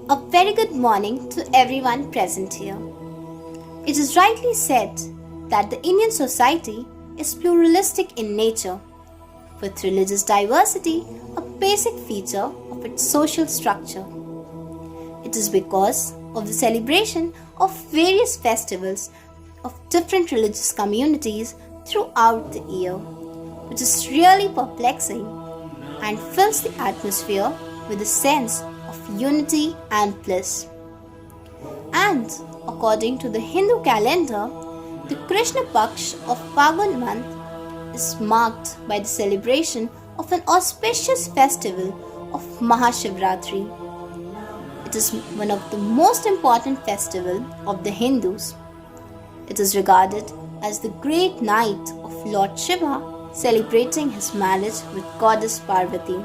A very good morning to everyone present here. It is rightly said that the Indian society is pluralistic in nature, with religious diversity a basic feature of its social structure. It is because of the celebration of various festivals of different religious communities throughout the year, which is really perplexing and fills the atmosphere with a sense of unity and bliss. And according to the Hindu calendar, the Krishna Paksh of Phagun month is marked by the celebration of an auspicious festival of Mahashivratri. It is one of the most important festivals of the Hindus. It is regarded as the great night of Lord Shiva celebrating his marriage with goddess Parvati.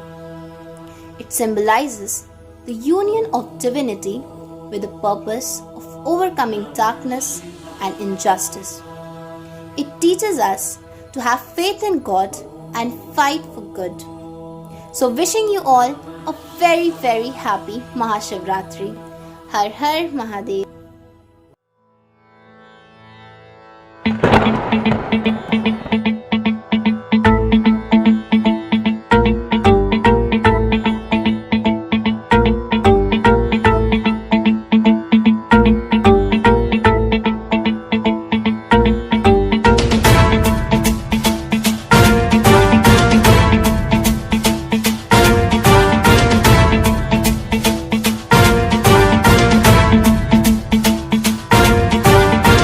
It symbolizes the union of divinity with the purpose of overcoming darkness and injustice. It teaches us to have faith in God and fight for good. So wishing you all a very very happy Mahashivratri. Har Har Mahadev.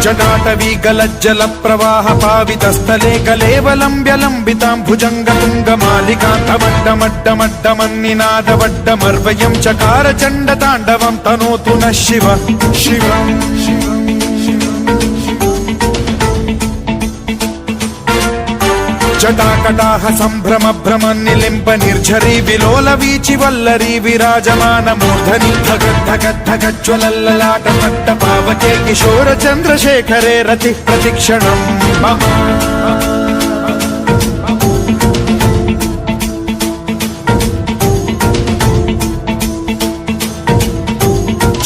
जटाटवीगलज्जल प्रवाह पावितस्थले कलेवलम्ब्य लम्बितां भुजङ्गतुङ्गमालिकान्तमड्डमड्डमड्डमन्निनादवड्डमर्वयं चकार चण्डताण्डवं तनोतु नः शिव शिवम् जटाकटाह सम्भ्रम भ्रम निलिम्ब निर्झरी विलोल वीचि वल्लरी विराजमान मूर्धनि धगद्धगद्धगज्ज्वलल्ललाट पट्ट पावके किशोर चन्द्रशेखरे रति प्रतिक्षणम्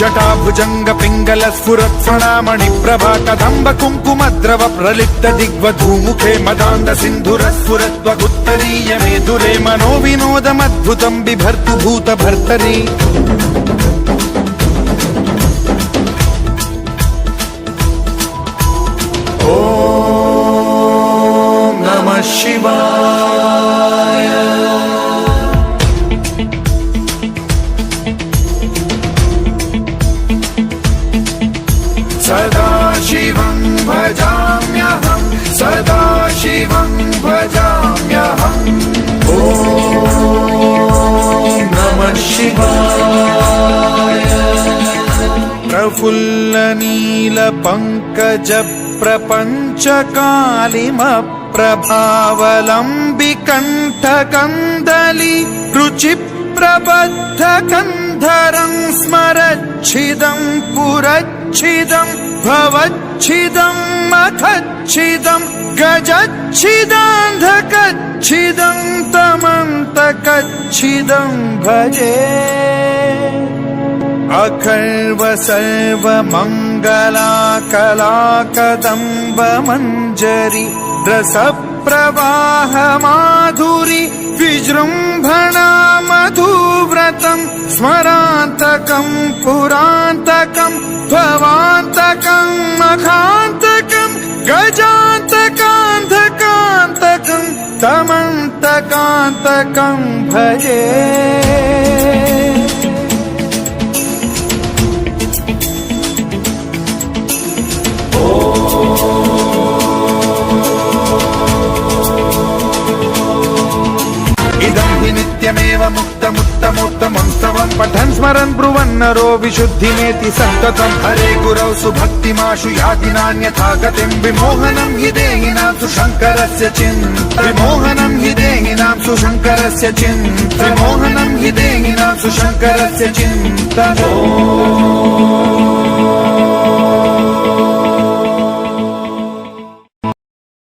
जटाभुजंग पिंगल स्फुरत् स्वनामणि प्रभा कदम्ब कुङ्कुमद्रव प्रलिप्त दिग्वधूमुखे मदान्ध सिन्धुर स्फुरद्वगुत्तरीय मेधुरे मनो विनोदमद्भुतं बिभर्तु भूत भर्तरि ॐ नमः शिवाय सदा शिवं भजाम्यहं सदा शिवं भजाम्यहम् ॐ नमः शिवाय प्रफुल्लनीलपङ्कज प्रपञ्चकालिमप्रभावलम्बिकण्ठकन्दली रुचिप्रबद्धकन्धरं स्मरच्छिदं पुरच्छिदं भवच्छिदं मखच्छिदं गजच्छिदान्धकच्छिदं तमन्तकच्छिदं भजे अखर्व सर्वमङ्गलाकलाकदम्ब मञ्जरी रसप्रवाह माधुरी विजृम्भणा मधुव्रतं स्मरान्तकं पुरान्तकं भवान्तकं मखान्तकं गजान्तकान्धकान्तकं तमन्तकान्तकं भजे नित्यमेव मुक्तमुत्तमोत्तमं पठन् स्मरन् ब्रुवन्नरो विशुद्धिमेति सन्ततं हरे गुरौ सुभक्तिमाशु याति नान्यथा गतिं विमोहनं हि देहिनां सुशङ्करस्य चिन्ता विमोहनं हि देहिनां सुशङ्करस्य चिन्ता विमोहनं हि देहिनां सुशङ्करस्य चिन्ता